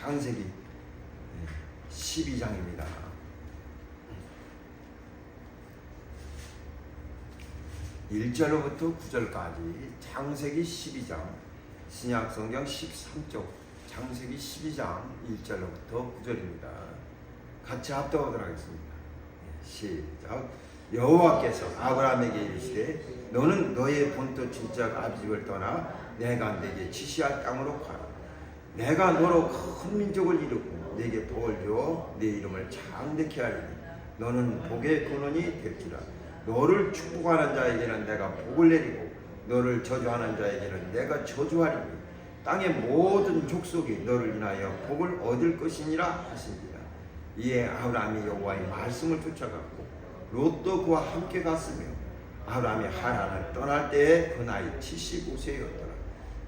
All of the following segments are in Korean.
창세기 12장입니다. 1절로부터 9절까지 창세기 12장, 신약성경 13쪽 창세기 12장 1절로부터 9절입니다. 같이 합독하도록 하겠습니다. 시작. 여호와께서 아브라함에게 이르시되 너는 너의 본토 친척 아비집을 떠나 내가 내게 지시할 땅으로 가라. 내가 너로 큰 민족을 이루고 네게 복을 주어 네 이름을 창대케 하리니 너는 복의 근원이 될지라. 너를 축복하는 자에게는 내가 복을 내리고 너를 저주하는 자에게는 내가 저주하리니 땅의 모든 족속이 너를 인하여 복을 얻을 것이니라 하시니라. 이에 아브라함이 여호와의 말씀을 쫓아갔고 롯도 그와 함께 갔으며 아브라함이 하란을 떠날 때에 그 나이 75세였더라.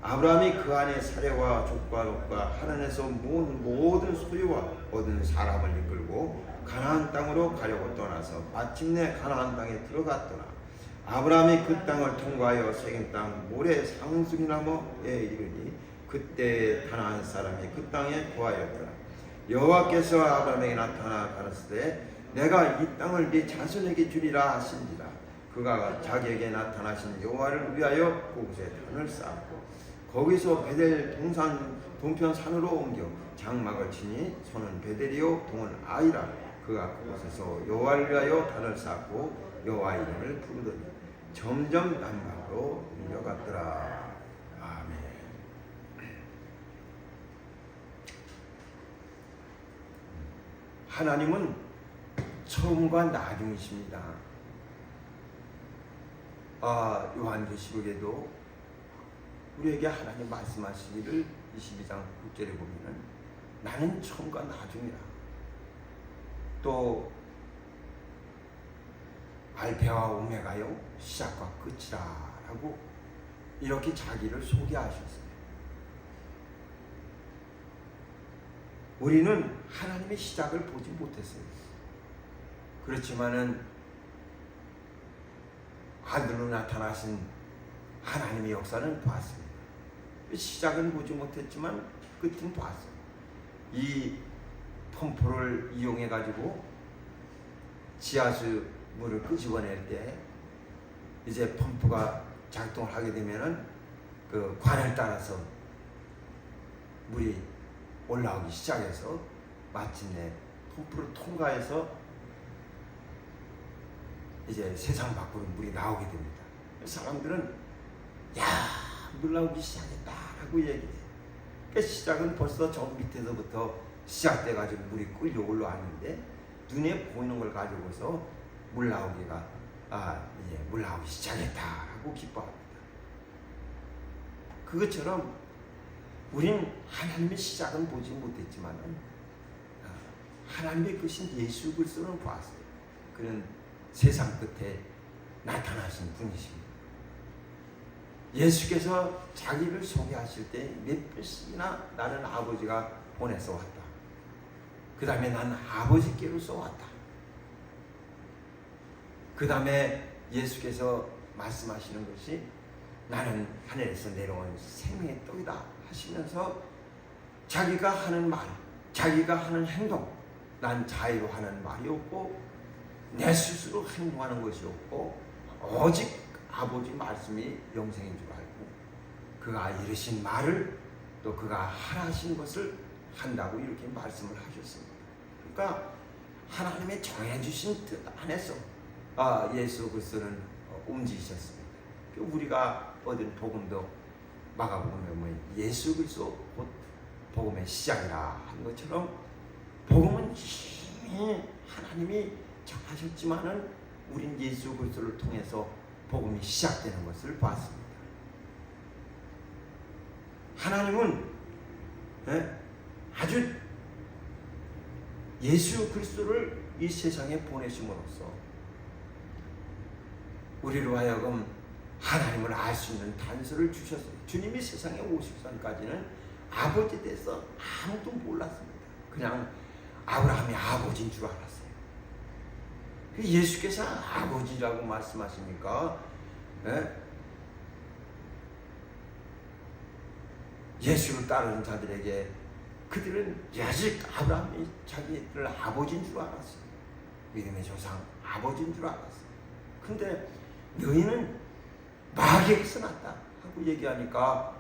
아브라함이 그 안에 사례와 족과 롯과 하란에서 모든 소유와 얻은 사람을 이끌고 가나안 땅으로 가려고 떠나서 마침내 가나안 땅에 들어갔더라. 아브라함이 그 땅을 통과하여 세겜 땅 모래 상수리나무에 이르니 그때 가나안 사람이 그 땅에 거하였더라. 여호와께서 아브라함에게 나타나 가라사대 내가 이 땅을 네 자손에게 주리라 하신지라. 그가 자기에게 나타나신 여호와를 위하여 그곳에 단을 쌓고 거기서 베델 동편 산으로 옮겨 장막을 치니 손은 베델이요 동은 아이라. 그가 그곳에서 여호와를 위하여 단을 쌓고 여호와 이름을 부르더니 점점 남방으로 옮겨갔더라. 아멘. 하나님은 처음과 나중이십니다. 요한계시록에도 우리에게 하나님 말씀하시기를 22장 6절에 보면은 나는 처음과 나중이라. 또 알페와 오메가요 시작과 끝이라 라고 이렇게 자기를 소개하셨어요. 우리는 하나님의 시작을 보지 못했어요. 그렇지만은 아들로 나타나신 하나님의 역사는 보았습니다. 시작은 보지 못했지만 끝은 보았어요. 이 펌프를 이용해 가지고 지하수 물을 끄집어낼 때 이제 펌프가 작동을 하게 되면은 그 관을 따라서 물이 올라오기 시작해서 마침내 펌프를 통과해서 이제 세상 밖으로 물이 나오게 됩니다. 사람들은 야, 물 나오기 시작했다라고 얘기해요. 그러니까 시작은 벌써 저 밑에서부터 시작돼가지고 물이 끌려 올라왔는데 눈에 보이는 걸 가지고서 물 나오기가 이제 물 나오기 시작했다라고 기뻐합니다. 그것처럼 우린 하나님의 시작은 보지 못했지만 하나님의 끝인 예수 그리스도는 보았어요. 그는 세상 끝에 나타나신 분이십니다. 예수께서 자기를 소개하실 때 몇 번씩이나 나는 아버지가 보내서 왔다. 그 다음에 나는 아버지께로서 왔다. 그 다음에 예수께서 말씀하시는 것이 나는 하늘에서 내려온 생명의 떡이다 하시면서 자기가 하는 말, 자기가 하는 행동, 난 자유로 하는 말이 없고 내 스스로 행동하는 것이 없고 오직 아버지 말씀이 영생인 줄 알고 그가 이르신 말을 또 그가 하라신 것을 한다고 이렇게 말씀을 하셨습니다. 그러니까 하나님의 정해주신 뜻 안에서 예수 그리스도는 움직이셨습니다. 우리가 얻은 복음도 마가복음에 보면 예수 그리스도 곧 복음의 시작이라 한 것처럼 복음은 이미 하나님이 정하셨지만은 우린 예수 그리스도를 통해서 복음이 시작되는 것을 봤습니다. 하나님은 아주 예수 그리스도를 이 세상에 보내심으로써 우리로 하여금 하나님을 알 수 있는 단서를 주셨어요. 주님이 세상에 오시기 전까지는 아버지에 대해서 아무도 몰랐습니다. 그냥 아브라함이 아버지인 줄 알았어요. 예수께서 아버지라고 말씀하시니까 예수를 따르는 자들에게 그들은 아직 아브라함이 자기들 아버지인 줄 알았어. 믿음의 조상 아버지인 줄 알았어. 근데 너희는 마귀에게서 났다 하고 얘기하니까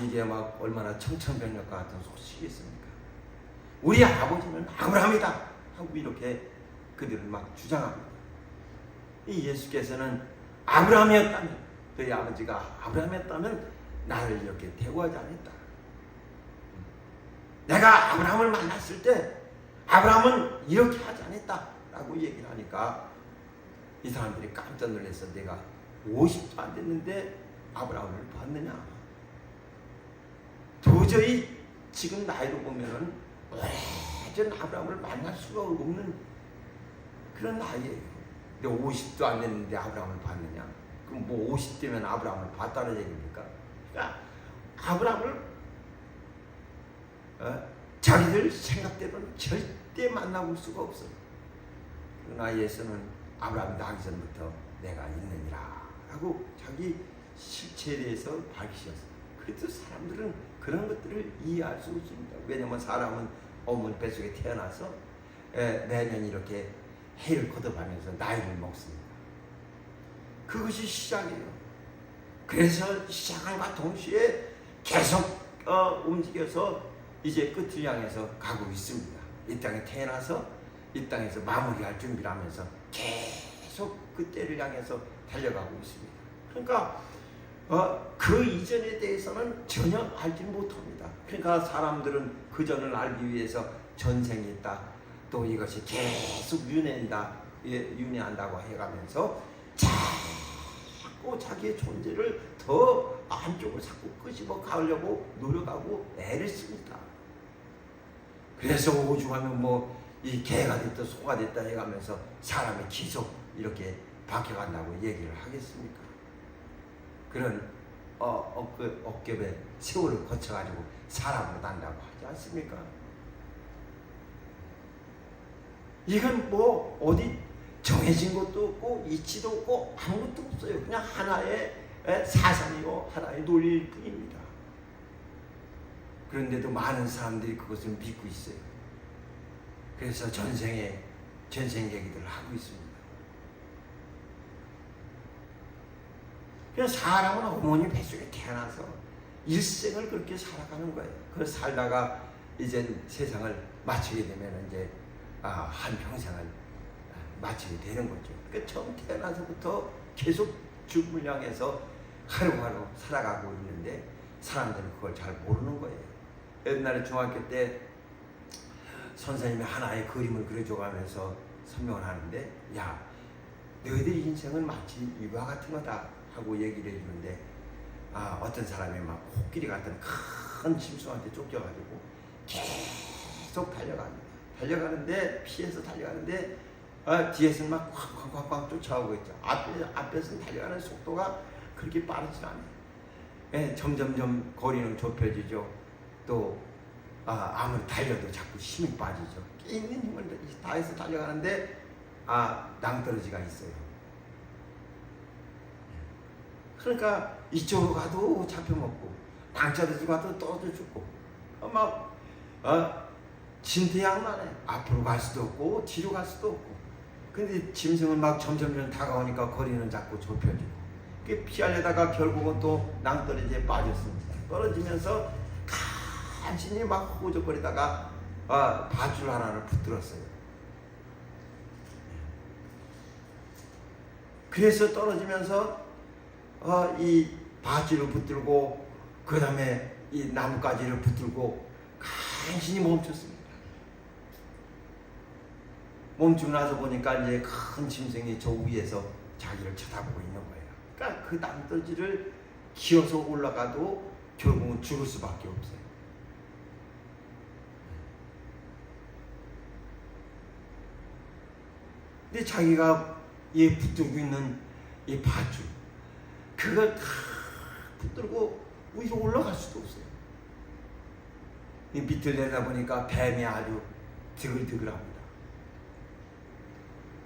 이게 막 얼마나 청천벽력과 같은 소식이겠습니까? 우리 아버지는 아브라함이다 하고 이렇게 그들은 막 주장합니다. 이 예수께서는 아브라함이었다면, 너희 아버지가 아브라함이었다면 나를 이렇게 대우하지 않았다. 내가 아브라함을 만났을 때 아브라함은 이렇게 하지 않았다 라고 얘기를 하니까 이 사람들이 깜짝 놀라서 내가 50도 안 됐는데 아브라함을 봤느냐? 도저히 지금 나이로 보면은 오래전 아브라함을 만날 수가 없는 그런 나이예요. 근데 50도 안 됐는데 아브라함을 봤느냐? 그럼 뭐 50대면 아브라함을 봤다는 얘기입니까? 그러니까 아브라함을 자기들 생각대로는 절대 만나볼 수가 없어요. 그러나 예수는 아브라함이 나기 전부터 내가 있느니라 하고 자기 실체에 대해서 밝히셨어요. 그래도 사람들은 그런 것들을 이해할 수 없습니다. 왜냐하면 사람은 어머니 뱃속에 태어나서 매년 이렇게 해를 거듭하면서 나이를 먹습니다. 그것이 시작이에요. 그래서 시작함과 동시에 계속 움직여서 이제 끝을 향해서 가고 있습니다. 이 땅에 태어나서 이 땅에서 마무리할 준비를 하면서 계속 그 때를 향해서 달려가고 있습니다. 그러니까 그 이전에 대해서는 전혀 알지 못합니다. 그러니까 사람들은 그 전을 알기 위해서 전생이 있다, 또 이것이 계속 윤회한다고 해가면서 자꾸 자기의 존재를 더 안쪽으로 자꾸 끄집어 가려고 노력하고 애를 씁니다. 그래서 오죽하면 뭐 이 개가 됐다 소가 됐다 해가면서 사람이 계속 이렇게 바뀌어간다고 얘기를 하겠습니까? 그런 어깨에 세월을 거쳐가지고 사람으로 난다고 하지 않습니까? 이건 뭐 어디 정해진 것도 없고 이치도 없고 아무것도 없어요. 그냥 하나의 사상이고 하나의 논리일 뿐입니다. 그런데도 많은 사람들이 그것을 믿고 있어요. 그래서 전생 얘기들을 하고 있습니다. 그냥 사람은 어머니 뱃속에 태어나서 일생을 그렇게 살아가는 거예요. 그 살다가 이제 세상을 마치게 되면 이제 한 평생을 마치게 되는 거죠. 그러니까 처음 태어나서부터 계속 죽음을 향해서 하루하루 살아가고 있는데 사람들은 그걸 잘 모르는 거예요. 옛날에 중학교 때 선생님이 하나의 그림을 그려줘가면서 설명을 하는데, 야, 너희들 인생은 마치 이와 같은 거다 하고 얘기를 해주는데, 어떤 사람이 막 코끼리 같은 큰 짐승한테 쫓겨가지고 계속 달려가는데 피해서 달려가는데 뒤에서는 막 쾅쾅쾅쾅 쫓아오고 있죠. 앞에서는 달려가는 속도가 그렇게 빠르지 않아요. 점점점 거리는 좁혀지죠. 또 아무리 달려도 자꾸 힘이 빠지죠. 있는 힘을 다해서 달려가는데 낭떠러지가 있어요. 그러니까 이쪽으로 가도 잡혀먹고 낭떠러지 가도 떨어져 죽고 막 진퇴양난해. 앞으로 갈 수도 없고 뒤로 갈 수도 없고. 근데 짐승은 막 점점 다가오니까 거리는 자꾸 좁혀지고 피하려다가 결국은 또 낭떠러지에 빠졌습니다. 떨어지면서 간신히 막 호적거리다가 밧줄 하나를 붙들었어요. 그래서 떨어지면서 이 밧줄을 붙들고 그 다음에 이 나뭇가지를 붙들고 간신히 멈췄습니다. 멈추고 나서 보니까 이제 큰 짐승이 저 위에서 자기를 쳐다보고 있는 거예요. 그러니까 그 낭떠러지를 기어서 올라가도 결국은 죽을 수밖에 없어요. 근데 자기가 붙들고 있는 이 밧줄, 그걸 다 붙들고 위로 올라갈 수도 없어요. 이 밑을 내다보니까 뱀이 아주 드글드글합니다.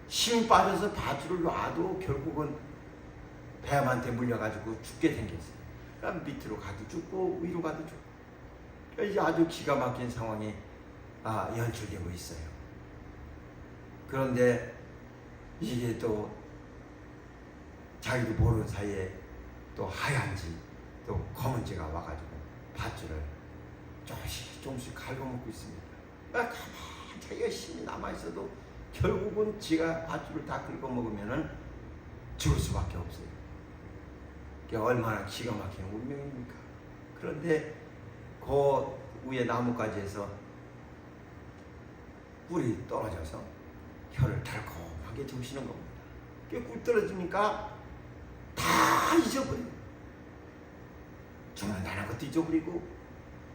힘이 빠져서 밧줄을 놔도 결국은 뱀한테 물려가지고 죽게 생겼어요. 그러니까 밑으로 가도 죽고 위로 가도 죽고. 이제 아주 기가 막힌 상황이 연출되고 있어요. 그런데 이게 또 자기도 모르는 사이에 또 하얀지 또 검은지가 와가지고 밧줄을 조금씩 갉아먹고 있습니다. 가만히 자기가 힘이 남아있어도 결국은 지가 밧줄을 다 긁어먹으면은 죽을 수밖에 없어요. 그게 얼마나 기가 막힌 운명입니까? 그런데 그 위에 나뭇가지에서 꿀이 떨어져서 혀를 달콤하게 적시는 겁니다. 꿀 떨어지니까 다 잊어버려요. 죽는다는 것도 잊어버리고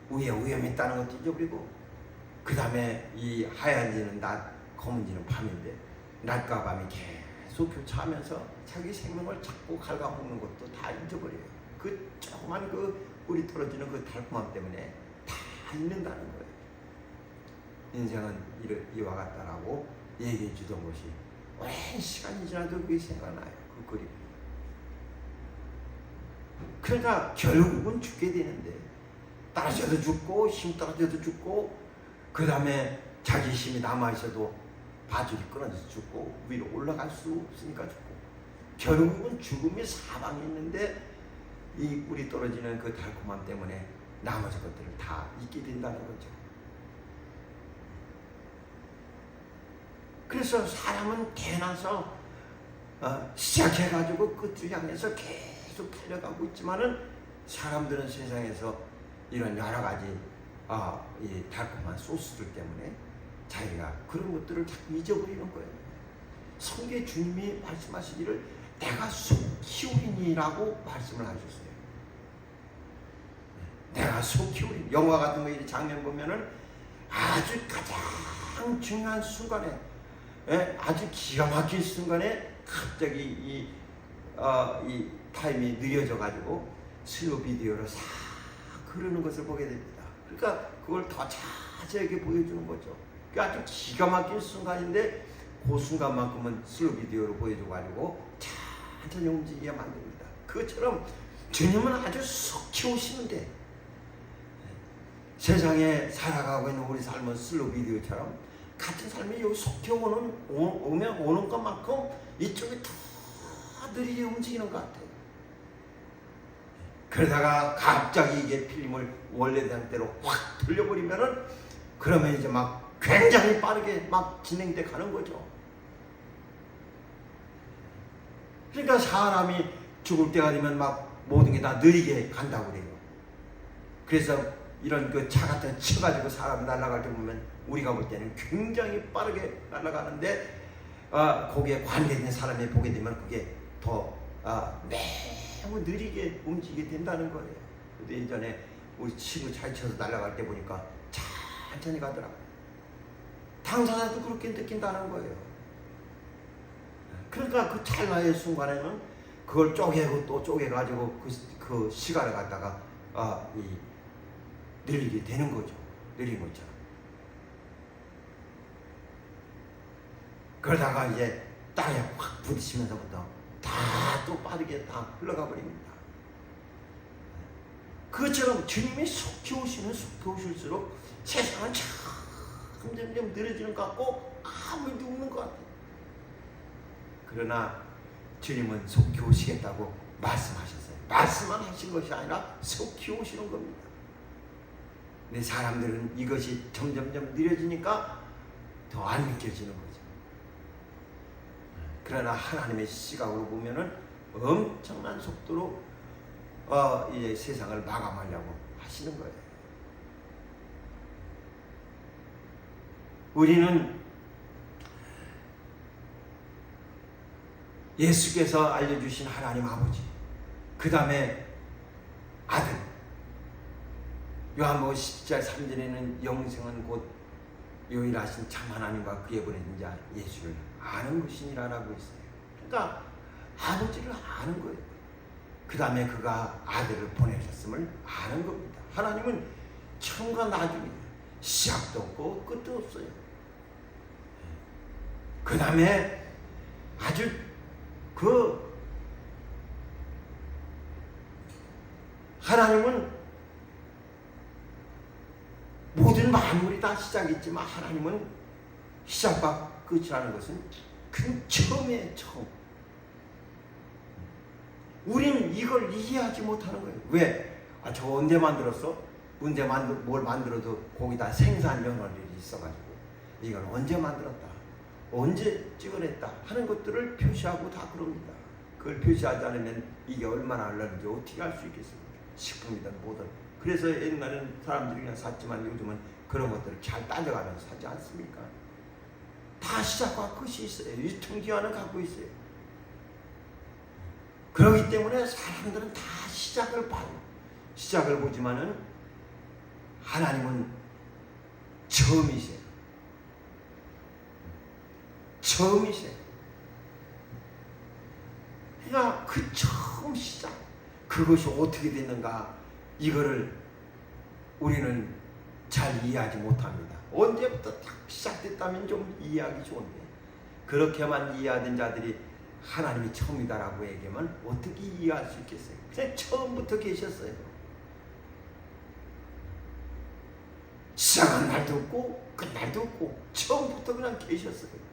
위에 위험이 있다는 것도 잊어버리고 그 다음에 이 하얀지는 낮, 검은지는 밤인데 낮과 밤이 계속 교차하면서 자기 생명을 자꾸 갉아먹는 것도 다 잊어버려요. 그 조그만 그 꿀이 떨어지는 그 달콤함 때문에 다 잊는다는 거예요. 인생은 이와 같다라고 얘기해 주던 것이 오랜 시간이 지나도 그게 생각나요. 그 그림. 그러니까 결국은 죽게 되는데 떨어져도 죽고 힘 떨어져도 죽고 그 다음에 자기 힘이 남아있어도 바줄이 끊어져서 죽고 위로 올라갈 수 없으니까 죽고 결국은 죽음이 사방에 있는데 이 꿀이 떨어지는 그 달콤함 때문에 나머지 것들을 다 잊게 된다는 거죠. 그래서 사람은 태어나서 시작해가지고 끝을 향해서 계속 달려가고 있지만은 사람들은 세상에서 이런 여러 가지 이 달콤한 소스들 때문에 자기가 그런 것들을 자꾸 잊어버리는 거예요. 성경 주님이 말씀하시기를 내가 속 키우리니라고 말씀을 하셨어요. 내가 속 키우리니. 영화 같은 거 이 장면 보면은 아주 가장 중요한 순간에 아주 기가 막힌 순간에 갑자기 이 타임이 느려져 가지고 슬로우 비디오로 싹 흐르는 것을 보게 됩니다. 그러니까 그걸 더 자세하게 보여주는 거죠. 아주 기가 막힌 순간인데 그 순간만큼은 슬로우 비디오로 보여줘 가지고 천천히 움직이게 만듭니다. 그것처럼 주님은 아주 속 키우시는데 세상에 살아가고 있는 우리 삶은 슬로우 비디오처럼 같은 삶이 여기 속해 오는 것만큼 이쪽이 더 느리게 움직이는 것 같아요. 그러다가 갑자기 이게 필름을 원래대로 대로 확 돌려버리면은 그러면 이제 막 굉장히 빠르게 막 진행돼 가는 거죠. 그러니까 사람이 죽을 때가 되면 막 모든 게 다 느리게 간다고 그래요. 그래서 이런 그 차 같은 거 쳐가지고 사람이 날아갈 때 보면 우리가 볼 때는 굉장히 빠르게 날아가는데 거기에 관계된 사람이 보게 되면 그게 더 매우 느리게 움직이게 된다는 거예요. 근데 예전에 우리 친구 차에 쳐서 날아갈 때 보니까 천천히 가더라고요. 당사자도 그렇게 느낀다는 거예요. 그러니까 그 찰나의 순간에는 그걸 쪼개고 또 쪼개가지고 그 시간을 갖다가 늘리게 되는 거죠. 느린 것처럼. 그러다가 이제 땅에 확 부딪히면서부터 다 또 빠르게 다 흘러가 버립니다. 그것처럼 주님이 속 키우시면 속 키우실수록 세상은 점점 느려지는 것 같고 아무 일도 없는 것 같아요. 그러나 주님은 속 키우시겠다고 말씀하셨어요. 말씀만 하신 것이 아니라 속 키우시는 겁니다. 근데 사람들은 이것이 점점점 느려지니까 더 안 느껴지는 거죠. 그러나 하나님의 시각으로 보면은 엄청난 속도로 이제 세상을 마감하려고 하시는 거예요. 우리는 예수께서 알려주신 하나님 아버지, 그 다음에 아들, 요한복음 10장 3절에는 영생은 곧 유일하신 참 하나님과 그의 보내신 자 예수를 아는 것이니라라고 있어요. 그러니까 아버지를 아는 거예요. 그 다음에 그가 아들을 보내셨음을 아는 겁니다. 하나님은 처음과 나중에 시작도 없고 끝도 없어요. 그 다음에 아주 하나님은 모든 만물이 다 시작이 있지만 하나님은 시작과 끝이라는 것은 그 처음이에요. 처음. 우리는 이걸 이해하지 못하는 거예요. 왜? 저 언제 만들었어? 언제 뭘 만들어도 거기다 생산 연월일이 있어가지고 이걸 언제 만들었다, 언제 찍어냈다 하는 것들을 표시하고 다 그럽니다. 그걸 표시하지 않으면 이게 얼마나 흘렀는지 어떻게 알 수 있겠습니까? 식품이든 뭐든. 그래서 옛날에는 사람들이 그냥 샀지만 요즘은 그런 것들을 잘 따져가면서 사지 않습니까? 다 시작과 끝이 있어요. 유통기한을 갖고 있어요. 그렇기 때문에 사람들은 다 시작을 봐요. 시작을 보지만은 하나님은 처음이세요. 처음이세요. 그러니까 그 처음 시작, 그것이 어떻게 됐는가, 이거를 우리는 잘 이해하지 못합니다. 언제부터 딱 시작됐다면 좀 이해하기 좋은데, 그렇게만 이해하던 자들이 하나님이 처음이다라고 얘기하면 어떻게 이해할 수 있겠어요? 그냥 처음부터 계셨어요. 시작한 날도 없고 끝날도 없고 처음부터 그냥 계셨어요.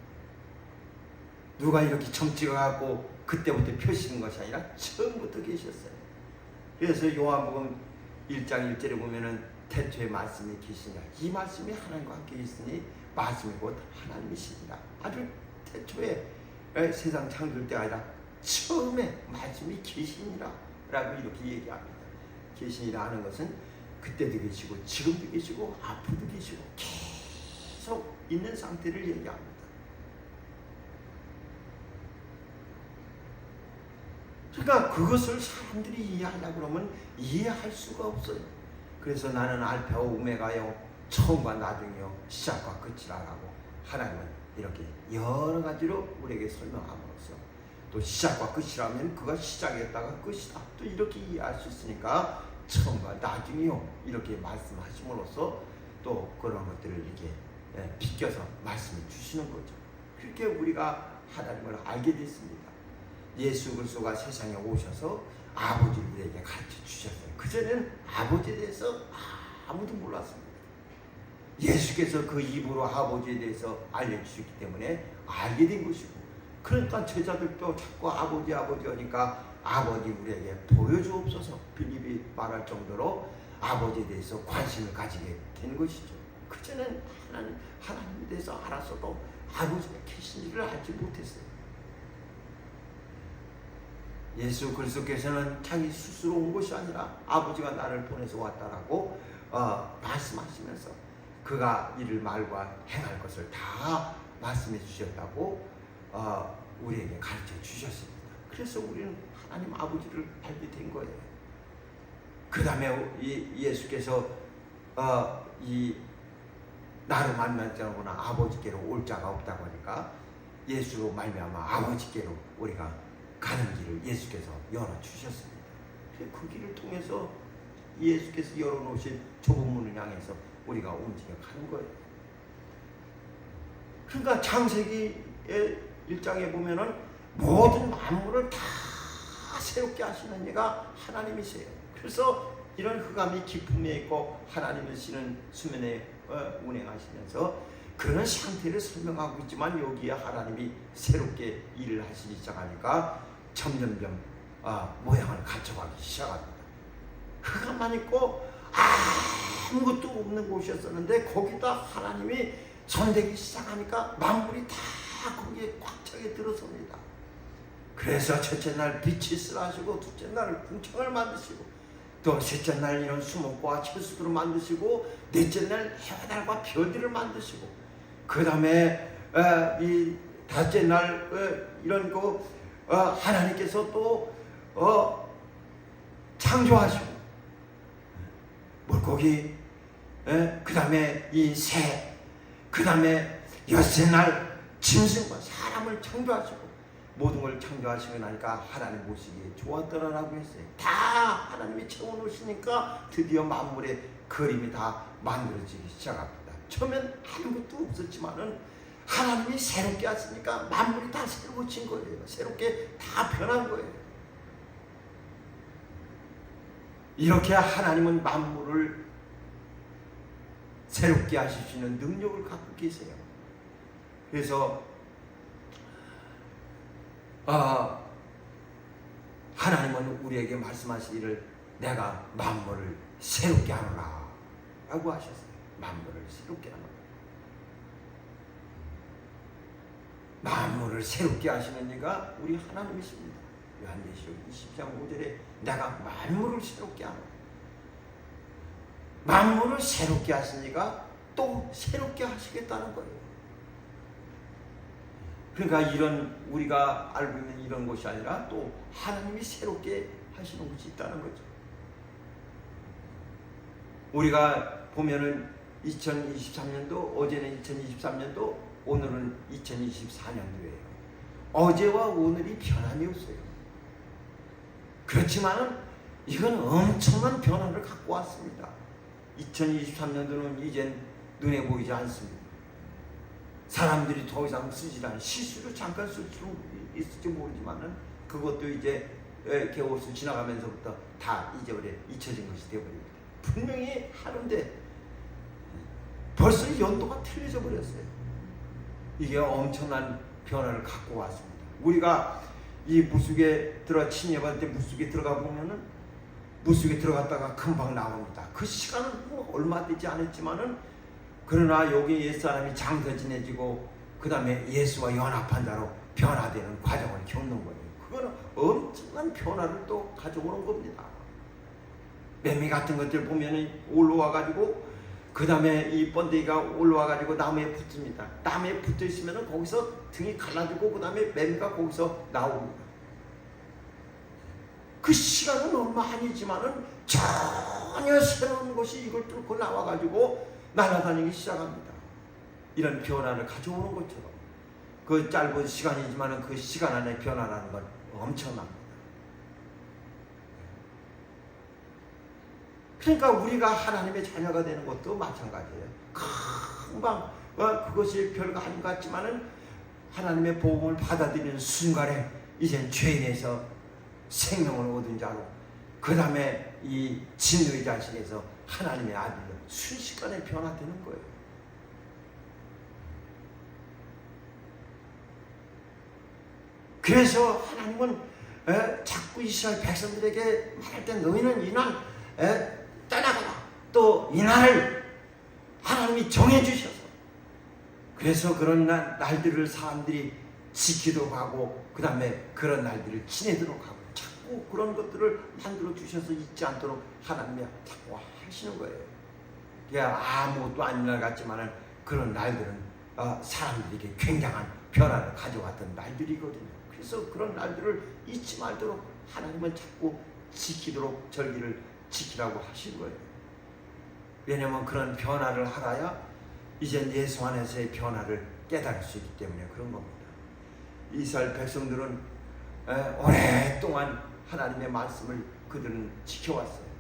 누가 이렇게 처음 찍어갖고 그때부터 펴시는 것이 아니라 처음부터 계셨어요. 그래서 요한복음 1장 1절에 보면은 태초에 말씀이 계시니라, 이 말씀이 하나님과 함께 있으니 말씀이 곧 하나님이시니라. 아주 태초에 세상 창조될 때 아니라 처음에 말씀이 계시니라 라고 이렇게 얘기합니다. 계시니라 하는 것은 그때도 계시고 지금도 계시고 앞으로도 계시고 계속 있는 상태를 얘기합니다. 그러니까 그것을 사람들이 이해하려고 그러면 이해할 수가 없어요. 그래서 나는 알파와 오메가요, 처음과 나중이요, 시작과 끝이라고 하나님은 이렇게 여러 가지로 우리에게 설명함으로써, 또 시작과 끝이라면 그가 시작했다가 끝이다, 또 이렇게 이해할 수 있으니까 처음과 나중이요 이렇게 말씀하심으로써 또 그런 것들을 이렇게 비껴서 말씀해 주시는 거죠. 그렇게 우리가 하나님을 알게 됐습니다. 예수 그리스도가 세상에 오셔서 아버지를 우리에게 가르쳐 주셨어요. 그전에는 아버지에 대해서 아무도 몰랐습니다. 예수께서 그 입으로 아버지에 대해서 알려주셨기 때문에 알게 된 것이고, 그러니까 제자들도 자꾸 아버지 아버지 하니까 아버지 우리에게 보여주옵소서 빌립이 말할 정도로 아버지에 대해서 관심을 가지게 된 것이죠. 그전에는 하나님에 대해서 알았어도 아버지가 계신지를 알지 못했어요. 예수 그리스도께서는 자기 스스로 온 것이 아니라 아버지가 나를 보내서 왔다라고 말씀하시면서 그가 이를 말과 행할 것을 다 말씀해 주셨다고 우리에게 가르쳐 주셨습니다. 그래서 우리는 하나님 아버지를 알게 된 거예요. 그 다음에 예수께서 이 나를 만날 자로나 아버지께로 올 자가 없다고 하니까 예수로 말미암아 아버지께로 우리가 가는 길을 예수께서 열어주셨습니다. 그 길을 통해서 예수께서 열어놓으신 좁은 문을 향해서 우리가 움직여 가는 거예요. 그러니까 창세기 1장에 보면은 모든 만물을 다 새롭게 하시는 이가 하나님이세요. 그래서 이런 흑암이 깊음에 있고 하나님이시는 수면에 운행하시면서 그런 상태를 설명하고 있지만, 여기에 하나님이 새롭게 일을 하시기 시작하니까 점점점 모양을 갖춰가기 시작합니다. 흑암만 있고 아무것도 없는 곳이었었는데 거기다 하나님이 손대기 시작하니까 만물이 다 거기에 꽉 차게 들어섭니다. 그래서 첫째 날 빛이 있으라 하시고, 둘째 날 궁창을 만드시고, 또 셋째 날 이런 수목과 채수들을 만드시고, 넷째 날 해와 달과 별들을 만드시고, 그 다음에 이 다섯째 날 이런 하나님께서 또 창조하시고, 물고기, 그 다음에 이 새, 그 다음에 엿새 날 짐승과 사람을 창조하시고, 모든 걸 창조하시고 나니까 하나님 보시기에 좋았더라라고 했어요. 다 하나님이 채워놓으시니까 드디어 만물의 그림이 다 만들어지기 시작합니다. 처음엔 아무것도 없었지만은 하나님이 새롭게 하시니까 만물이 다 새로워진 거예요. 새롭게 다 변한 거예요. 이렇게 하나님은 만물을 새롭게 하실 수 있는 능력을 갖고 계세요. 그래서 하나님은 우리에게 말씀하시기를 내가 만물을 새롭게 하노라 라고 하셨어요. 만물을 새롭게 하노라. 만물을 새롭게 하시는 이가 우리 하나님이십니다. 요한계시록 20장 5절에 내가 만물을 새롭게 하노라. 만물을 새롭게 하시니까 또 새롭게 하시겠다는 거예요. 그러니까 이런 우리가 알고 있는 이런 것이 아니라 또 하나님이 새롭게 하시는 것이 있다는 거죠. 우리가 보면은 2023년도, 어제는 2023년도, 오늘은 2024년도예요. 어제와 오늘이 변함이 없어요. 그렇지만은 이건 엄청난 변화를 갖고 왔습니다. 2023년도는 이젠 눈에 보이지 않습니다. 사람들이 더 이상 쓰지 않은 실수로 잠깐 쓸 수 있을지 모르지만은 그것도 이제 개월수 지나가면서부터 다 잊혀진 것이 되어버립니다. 분명히 하는데 벌써 연도가 틀려져 버렸어요. 이게 엄청난 변화를 갖고 왔습니다. 우리가 이 물속에 침입할 때 물속에 들어가 보면은 물속에 들어갔다가 금방 나옵니다. 그 시간은 뭐 얼마 되지 않았지만은 그러나 여기 옛사람이 장서 지내지고 그 다음에 예수와 연합한 자로 변화되는 과정을 겪는 거예요. 그거는 엄청난 변화를 또 가져오는 겁니다. 매미 같은 것들 보면은 올라와가지고 그 다음에 이 번데기가 올라와가지고 나무에 붙습니다. 나무에 붙어 있으면은 거기서 등이 갈라지고 그 다음에 매미가 거기서 나옵니다. 그 시간은 얼마 아니지만은 전혀 새로운 것이 이걸 뚫고 나와가지고 날아다니기 시작합니다. 이런 변화를 가져오는 것처럼 그 짧은 시간이지만 그 시간 안에 변화라는 건 엄청납니다. 그러니까 우리가 하나님의 자녀가 되는 것도 마찬가지예요. 금방 그것이 별거 아닌 것 같지만은 하나님의 복음을 받아들이는 순간에 이젠 죄인에서 생명을 얻은 자로 그 다음에 이 진노의 자식에서 하나님의 아들로 순식간에 변화되는 거예요. 그래서 하나님은 자꾸 이스라엘 백성들에게 말할 때 너희는 이날 떠나가라. 또 이날을 하나님이 정해주셔서 그래서 그런 날들을 사람들이 지키도록 하고 그 다음에 그런 날들을 지내도록 하고 자꾸 그런 것들을 만들어 주셔서 잊지 않도록 하나님이 자꾸 하시는 거예요. 아무것도 아닌 날 같지만은 그런 날들은 사람들에게 굉장한 변화를 가져왔던 날들이거든요. 그래서 그런 날들을 잊지 말도록 하나님은 자꾸 지키도록 절기를 지키라고 하신 거예요. 왜냐하면 그런 변화를 하라야 이제 예수 안에서의 변화를 깨달을 수 있기 때문에 그런 겁니다. 이스라엘 백성들은 오랫동안 하나님의 말씀을 그들은 지켜왔어요.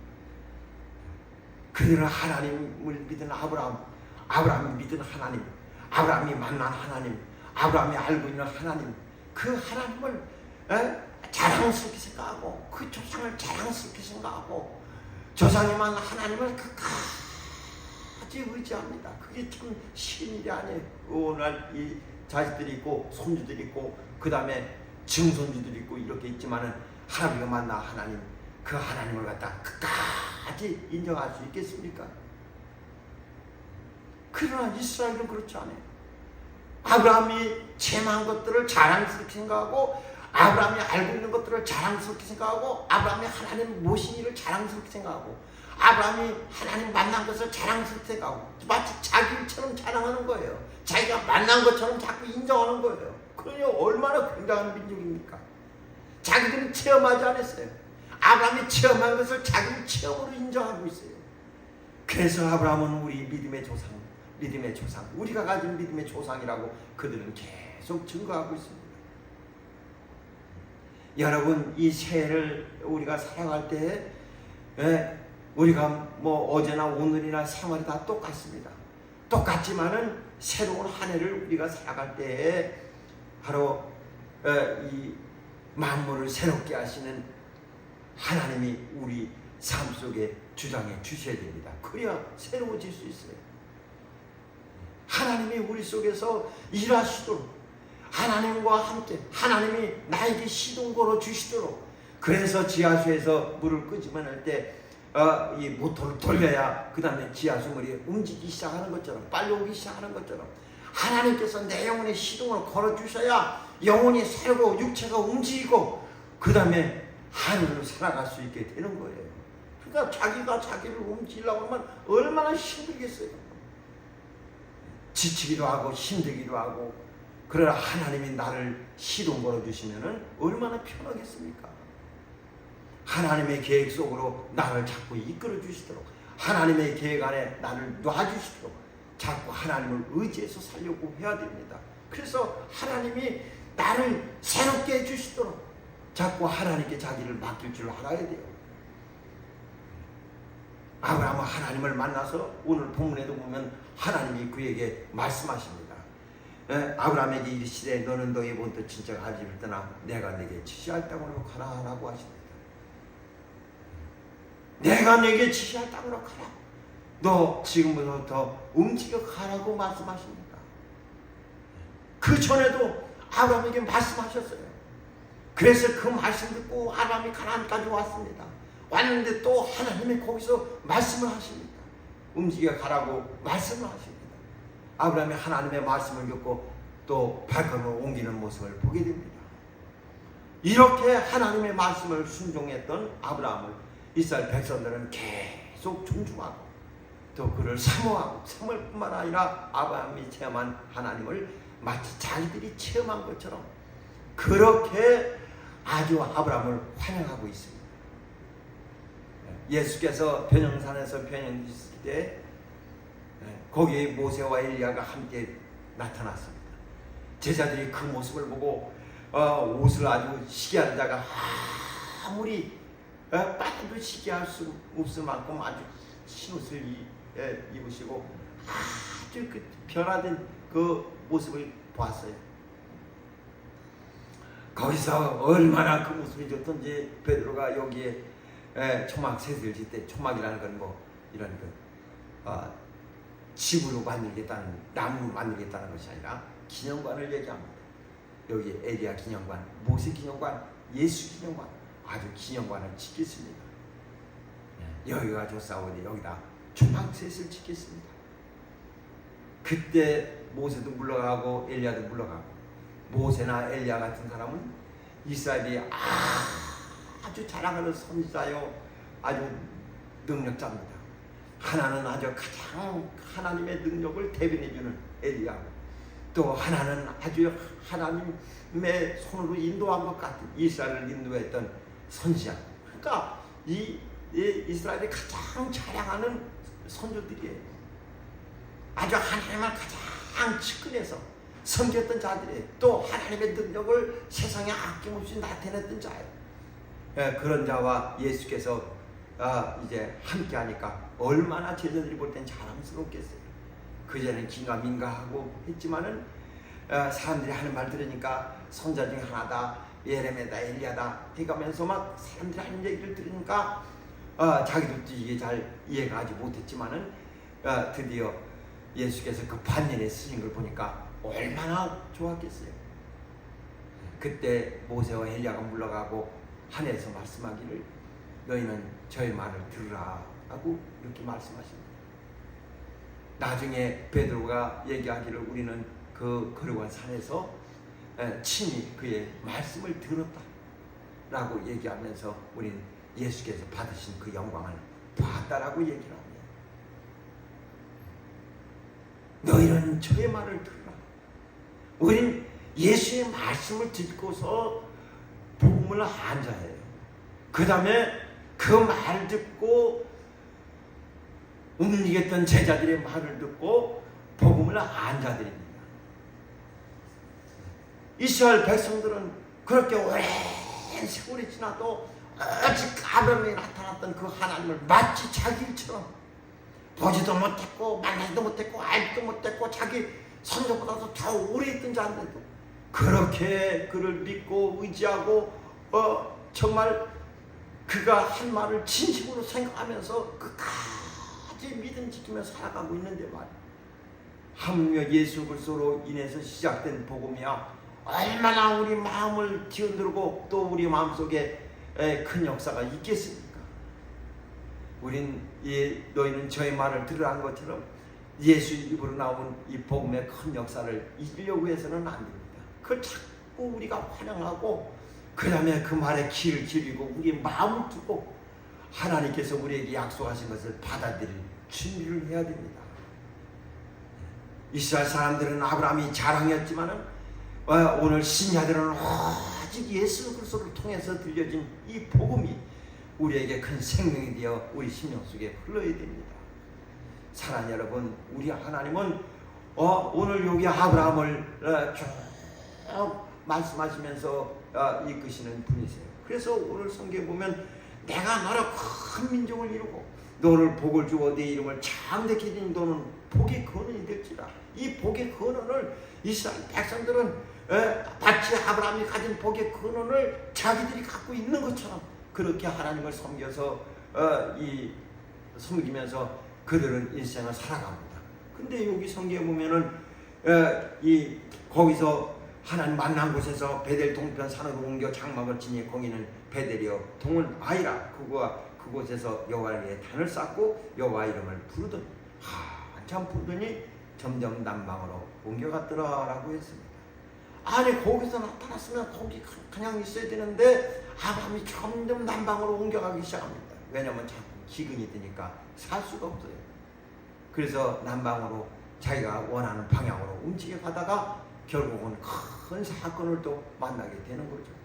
그들은 하나님을 믿은 아브라함이 믿은 하나님, 아브라함이 만난 하나님, 아브라함이 알고 있는 하나님, 그 하나님을 자랑스럽게 생각하고 그 조상을 자랑스럽게 생각하고 조상이만 하나님을 끝까지 의지합니다. 그게 참 쉬운 일이 아니에요. 오늘 이 자식들이 있고 손주들이 있고 그 다음에 증손주들이 있고 이렇게 있지만은 하나님을 만나 하나님, 그 하나님을 갖다 끝까지 인정할 수 있겠습니까? 그러나 이스라엘은 그렇지 않아요. 아브라함이 체험한 것들을 자랑스럽게 생각하고 아브라함이 알고 있는 것들을 자랑스럽게 생각하고 아브라함이 하나님 모신 일을 자랑스럽게 생각하고 아브라함이 하나님 만난 것을 자랑스럽게 생각하고 마치 자기 일처럼 자랑하는 거예요. 자기가 만난 것처럼 자꾸 인정하는 거예요. 그러니 얼마나 굉장한 민족입니까? 자기들은 체험하지 않았어요. 아브라함이 체험한 것을 자기 체험으로 인정하고 있어요. 그래서 아브라함은 우리 믿음의 조상, 우리가 가진 믿음의 조상이라고 그들은 계속 증거하고 있습니다. 여러분, 이 새해를 우리가 살아갈 때 우리가 뭐 어제나 오늘이나 생활이 다 똑같습니다. 똑같지만은 새로운 한 해를 우리가 살아갈 때에 바로 이 만물을 새롭게 하시는 하나님이 우리 삶 속에 주장해 주셔야 됩니다. 그래야 새로워질 수 있어요. 하나님이 우리 속에서 일하시도록, 하나님과 함께 하나님이 나에게 시동 걸어 주시도록. 그래서 지하수에서 물을 끄집어낼 할 때 이 모터를 돌려야 그 다음에 지하수물이 움직이기 시작하는 것처럼, 빨리 오기 시작하는 것처럼, 하나님께서 내 영혼에 시동을 걸어 주셔야 영혼이 살고 육체가 움직이고 그 다음에 하늘로 살아갈 수 있게 되는 거예요. 그러니까 자기가 자기를 움직이려고 하면 얼마나 힘들겠어요. 지치기도 하고 힘들기도 하고. 그러나 하나님이 나를 시동 걸어 주시면은 얼마나 편하겠습니까? 하나님의 계획 속으로 나를 자꾸 이끌어 주시도록, 하나님의 계획 안에 나를 놔주시도록 자꾸 하나님을 의지해서 살려고 해야 됩니다. 그래서 하나님이 나를 새롭게 해주시도록 자꾸 하나님께 자기를 맡길 줄 알아야 돼요. 아브라함은 하나님을 만나서 오늘 본문에도 보면 하나님이 그에게 말씀하십니다. 아브라함에게 이르시되 너는 너의 본토 친척 아비집을 떠나 내가 내게 지시할 땅으로 가라라고 하십니다. 내가 내게 지시할 땅으로 가라. 너 지금부터 움직여 가라고 말씀하십니다. 그 전에도 아브라함에게 말씀하셨어요. 그래서 그 말씀 듣고 아브라함이 가나안까지 왔습니다. 왔는데 또 하나님이 거기서 말씀을 하십니다. 움직여 가라고 말씀을 하십니다. 아브라함이 하나님의 말씀을 듣고 또 발걸음을 옮기는 모습을 보게 됩니다. 이렇게 하나님의 말씀을 순종했던 아브라함을 이스라엘 백성들은 계속 존중하고 또 그를 사모하고, 사모할 뿐만 아니라 아브라함이 체험한 하나님을 마치 자기들이 체험한 것처럼 그렇게 아주 아브라함을 환영하고 있습니다. 예수께서 변형산에서 변형했을 때 거기에 모세와 엘리야가 함께 나타났습니다. 제자들이 그 모습을 보고 옷을 아주 시기하는 자가 아무리 빠져도 시기할 수 없을 만큼 아주 흰옷을 입으시고 아주 그 변화된 그 모습을 보았어요. 거기서 얼마나 그 모습이 좋던지 베드로가 여기에 초막 셋을 짓 때, 초막이라는 건 뭐 이런 집으로 만들겠다는, 나무로 만들겠다는 것이 아니라 기념관을 얘기합니다. 여기 엘리야 기념관, 모세 기념관, 예수 기념관, 아주 기념관을 짓겠습니다. 여기가 좋사오니 여기다 초막 셋을 짓겠습니다. 그때 모세도 물러가고 엘리야도 물러가고, 모세나 엘리야 같은 사람은 이스라엘이 아주 자랑하는 선지자요, 아주 능력자입니다. 하나는 아주 가장 하나님의 능력을 대변해주는 엘리야고, 또 하나는 아주 하나님의 손으로 인도한 것 같은 이스라엘을 인도했던 선지자. 그러니까 이스라엘이 가장 자랑하는 선조들이에요. 아주 하나님을 가장 측근해서 섬겼던 자들이에요. 또 하나님의 능력을 세상에 아낌없이 나타냈던 자예요. 그런 자와 예수께서 이제 함께하니까 얼마나 제자들이 볼 땐 자랑스럽겠어요. 그전에는 긴가민가하고 했지만은 사람들이 하는 말 들으니까 선자 중에 하나다, 예레미야다, 엘리야다 해가면서 막 사람들이 하는 얘기를 들으니까 자기들도 이게 잘 이해가 하지 못했지만은 드디어 예수께서 그 반년에 쓰신 걸 보니까 얼마나 좋았겠어요. 그때 모세와 엘리야가 물러가고 하늘에서 말씀하기를 너희는 저의 말을 들으라 하고 이렇게 말씀하십니다. 나중에 베드로가 얘기하기를 우리는 그 거룩한 산에서 친히 그의 말씀을 들었다 라고 얘기하면서 우리는 예수께서 받으신 그 영광을 봤다라고 얘기를 합니다. 너희는 저의 말을 들으라. 우리는 예수의 말씀을 듣고서 복음을 안 자예요. 그 다음에 그 말을 듣고 움직였던 제자들의 말을 듣고 복음을 안 자들입니다. 이스라엘 백성들은 그렇게 오랜 세월이 지나도 아직 아브라함에 나타났던 그 하나님을 마치 자기 일처럼 보지도 못했고 만나지도 못했고 알지도 못했고 자기 선조보다도 더 오래 있던 자인데도 그렇게 그를 믿고 의지하고 정말 그가 한 말을 진심으로 생각하면서 끝까지 믿음 지키며 살아가고 있는데 말이야. 하물며 예수 그리스도로 인해서 시작된 복음이야 얼마나 우리 마음을 뒤흔들고 또 우리 마음속에 큰 역사가 있겠습니까? 너희는 저의 말을 들으라는 것처럼 예수 입으로 나온 이 복음의 큰 역사를 잊으려고 해서는 안 됩니다. 그걸 자꾸 우리가 환영하고 그 다음에 그 말에 귀를 기울이고 우리 마음을 두고 하나님께서 우리에게 약속하신 것을 받아들일 준비를 해야 됩니다. 이스라엘 사람들은 아브라함이 자랑이었지만은 오늘 신자들은 오직 예수 그리스도를 통해서 들려진 이 복음이 우리에게 큰 생명이 되어 우리 심령 속에 흘러야 됩니다. 사랑하는 여러분, 우리 하나님은 오늘 여기 아브라함을 쭉 말씀하시면서 이끄시는 분이세요. 그래서 오늘 성경에 보면 내가 너를 큰 민족을 이루고 너를 복을 주어 네 이름을 창대케 해주니 너는 복의 근원이 될지라. 이 복의 근원을 이스라엘 백성들은 마치 아브라함이 가진 복의 근원을 자기들이 갖고 있는 것처럼 그렇게 하나님을 섬겨서 섬기면서 그들은 인생을 살아갑니다. 근데 여기 성경에 보면은 거기서 하나님 만난 곳에서 베델 동편 산으로 옮겨 장막을 지니 거기는 베델이요 동은 아이라. 그곳에서 여호와의 단을 쌓고 여호와 이름을 부르더니 한참 부르더니 점점 남방으로 옮겨갔더라라고 했습니다. 아니 거기서 나타났으면 거기 그냥 있어야 되는데 아브라함이 점점 남방으로 옮겨가기 시작합니다. 왜냐하면 자꾸 기근이 드니까 살 수가 없어요. 그래서 남방으로 자기가 원하는 방향으로 움직여 가다가 결국은 큰 사건을 또 만나게 되는 거죠.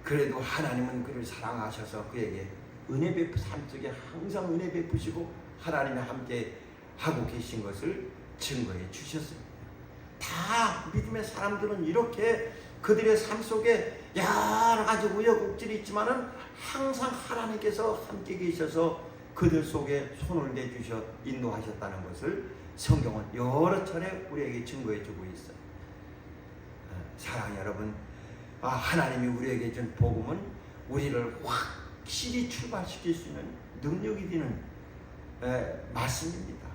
그래도 하나님은 그를 사랑하셔서 그에게 은혜 삶 속에 항상 은혜 베푸시고 하나님이 함께 하고 계신 것을 증거해 주셨습니다. 다 믿음의 사람들은 이렇게 그들의 삶 속에 여러 가지 우여곡절이 있지만은 항상 하나님께서 함께 계셔서 그들 속에 손을 내주셔 인도하셨다는 것을 성경은 여러 차례 우리에게 증거해 주고 있어요. 사랑하는 여러분, 하나님이 우리에게 준 복음은 우리를 확실히 출발시킬 수 있는 능력이 되는 말씀입니다.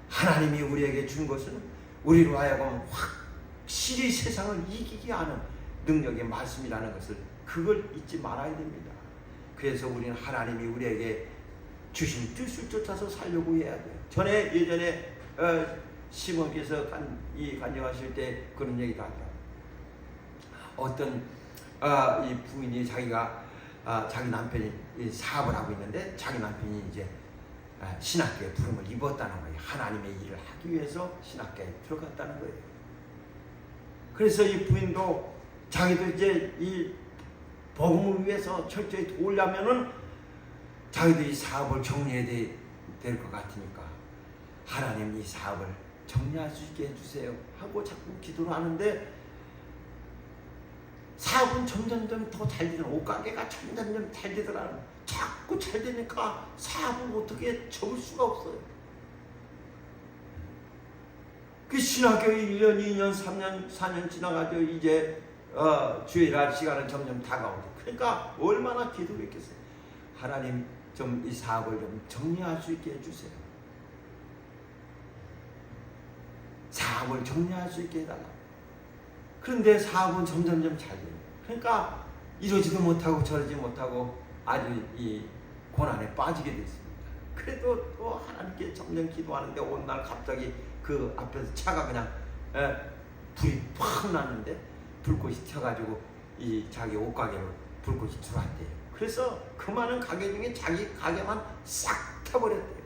하나님이 우리에게 준 것은 우리로 하여금 확실히 세상을 이기게 하는 능력의 말씀이라는 것을 그걸 잊지 말아야 됩니다. 그래서 우리는 하나님이 우리에게 주신 뜻을 쫓아서 살려고 해야 돼요. 예전에 시몬께서 간증하실 때 그런 얘기도 하더라고요. 어떤 이 부인이 자기 남편이 사업을 하고 있는데 자기 남편이 이제 신학교에 부름을 입었다는 거예요. 하나님의 일을 하기 위해서 신학교에 들어갔다는 거예요. 그래서 이 부인도 자기도 이제 이 복음을 위해서 철저히 도우려면은 자기도 이 사업을 정리해야 될 것 같으니까 하나님 이 사업을 정리할 수 있게 해주세요 하고 자꾸 기도를 하는데 사업은 점점점 더 잘 되더라. 옷가게가 점점점 잘 되더라. 자꾸 잘 되니까 사업을 어떻게 접을 수가 없어요. 그 신학교 1년, 2년, 3년, 4년 지나가죠. 이제 주일할 시간은 점점 다가오죠. 그러니까 얼마나 기도했겠어요. 하나님 좀 이 사업을 좀 정리할 수 있게 해주세요. 사업을 정리할 수 있게 해달라. 그런데 사업은 점점점 잘 돼요. 그러니까 이러지도 못하고 저러지 못하고 아주 이 고난에 빠지게 됐습니다. 그래도 또 하나님께 점점 기도하는데 어느 날 갑자기 그 앞에서 차가 그냥 불이 팍 났는데 불꽃이 튀어가지고 이 자기 옷가게로 불꽃이 들어왔대요. 그래서 그 많은 가게 중에 자기 가게만 싹 켜버렸대요.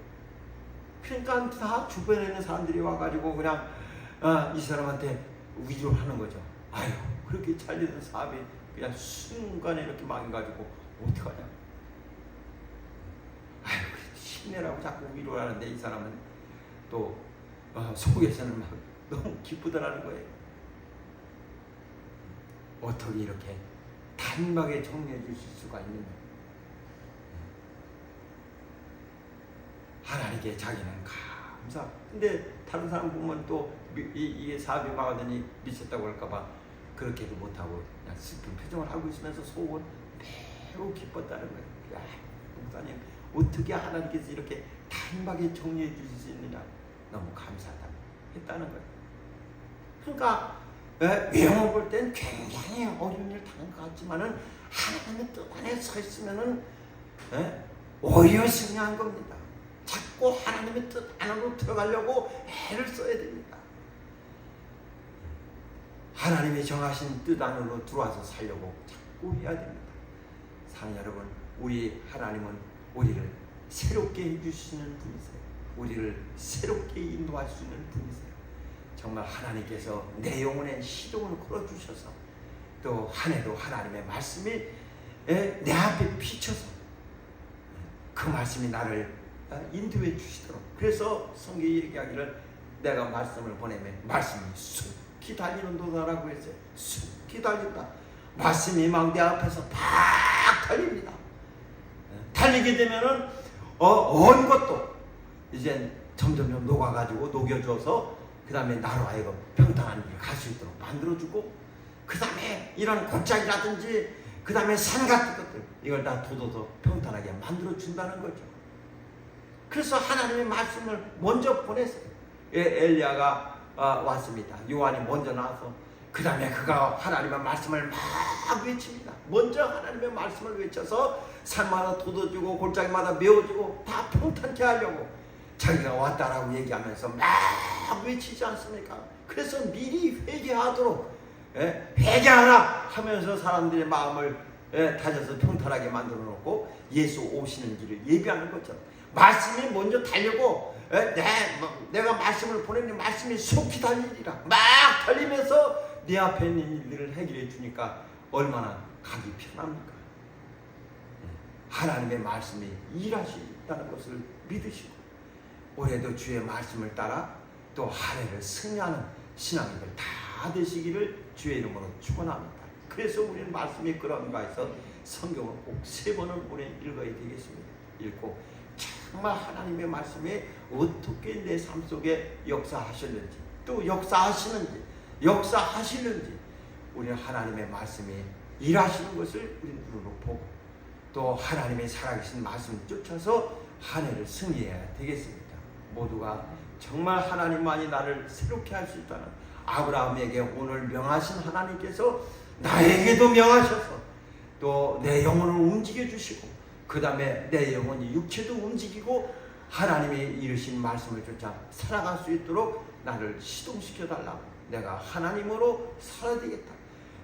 그러니까 다 주변에 있는 사람들이 와가지고 그냥 이 사람한테 위로를 하는 거죠. 아유, 그렇게 잘 되는 사업이 그냥 순간에 이렇게 망해가지고 어떡하냐. 아유, 힘내라고 자꾸 위로를 하는데 이 사람은 또 속에서는 막 너무 기쁘더라는 거예요. 어떻게 이렇게 단박에 정리해 주실 수가 있느냐. 하나님께 자기는 감사. 근데 다른 사람 보면 또 이게 사업이 망하더니 미쳤다고 할까봐 그렇게도 못하고 그냥 슬픈 표정을 하고 있으면서 속은 매우 기뻤다는 거예요. 야, 목사님 어떻게 하나님께서 이렇게 단박에 정리해 주실 수 있느냐. 너무 감사하다 했다는 거예요. 그러니까 외형을 볼 땐 굉장히 어려운 일 당한 것 같지만은 하나님의 뜻 안에 서 있으면은 오히려 승리한 겁니다. 자꾸 하나님의 뜻 안으로 들어가려고 애를 써야 됩니다. 하나님이 정하신 뜻 안으로 들어와서 살려고 자꾸 해야 됩니다. 사랑하는 여러분, 우리 하나님은 우리를 새롭게 해주시는 분이세요. 우리를 새롭게 인도할 수 있는 분이세요. 정말 하나님께서 내 영혼에 시동을 걸어주셔서 또 한 해도 하나님의 말씀이 내 앞에 비춰서 그 말씀이 나를 인도해 주시도록. 그래서 성경이 얘기하기를 내가 말씀을 보내면 말씀이 쑥히 달리는 도다라고 했어요. 쑥히 달린다. 말씀이 막 내 앞에서 팍 달립니다. 달리게 되면은 언 것도 이제 점점점 녹아가지고 녹여줘서 그 다음에 나로 하여금 평탄한 길을 갈 수 있도록 만들어주고, 그 다음에 이런 골짜기라든지 그 다음에 산 같은 것들 이걸 다 돋워서 평탄하게 만들어준다는 거죠. 그래서 하나님의 말씀을 먼저 보냈어요. 엘리야가 왔습니다. 요한이 먼저 나와서 그 다음에 그가 하나님의 말씀을 막 외칩니다. 먼저 하나님의 말씀을 외쳐서 산마다 돋워주고 골짜기마다 메워주고 다 평탄케 하려고 자기가 왔다라고 얘기하면서 막 외치지 않습니까? 그래서 미리 회개하도록 회개하라 하면서 사람들의 마음을 다져서 평탄하게 만들어 놓고 예수 오시는 길을 예비하는 것처럼 말씀이 먼저 달려고 내가 말씀을 보내니 말씀이 속히 달리리라 막 달리면서 네 앞에 있는 일들을 해결해 주니까 얼마나 가기 편합니까? 하나님의 말씀이 일하신다는 것을 믿으시고 올해도 주의 말씀을 따라 또 한 해를 승리하는 신앙인들 다 되시기를 주의 이름으로 축원합니다. 그래서 우리는 말씀이 그런가해서 성경을 꼭 3번은 올해 읽어야 되겠습니다. 읽고 정말 하나님의 말씀이 어떻게 내 삶 속에 역사하셨는지 또 역사하시는지 우리는 하나님의 말씀이 일하시는 것을 우리 눈으로 보고 또 하나님의 살아계신 말씀을 쫓아서 한 해를 승리해야 되겠습니다. 모두가 정말 하나님만이 나를 새롭게 할 수 있다는 아브라함에게 오늘 명하신 하나님께서 나에게도 명하셔서 또 내 영혼을 움직여 주시고 그 다음에 내 영혼이 육체도 움직이고 하나님의 이르신 말씀을 쫓아 살아갈 수 있도록 나를 시동시켜 달라고. 내가 하나님으로 살아야 되겠다.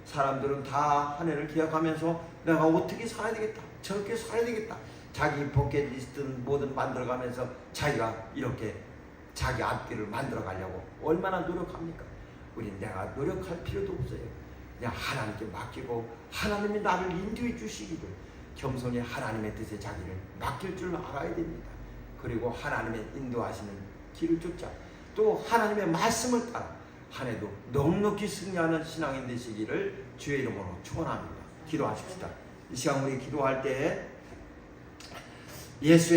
사람들은 다 한 해를 기약하면서 내가 어떻게 살아야 되겠다, 저렇게 살아야 되겠다, 자기 버킷리스트는 뭐든 만들어가면서 자기가 이렇게 자기 앞길을 만들어 가려고 얼마나 노력합니까? 우린 내가 노력할 필요도 없어요. 그냥 하나님께 맡기고 하나님이 나를 인도해 주시기를 겸손히 하나님의 뜻에 자기를 맡길 줄 알아야 됩니다. 그리고 하나님의 인도하시는 길을 쫓아 또 하나님의 말씀을 따라 한 해도 넉넉히 승리하는 신앙인 되시기를 주의 이름으로 축원합니다. 기도하십시다. 이 시간 우리 기도할 때 예수의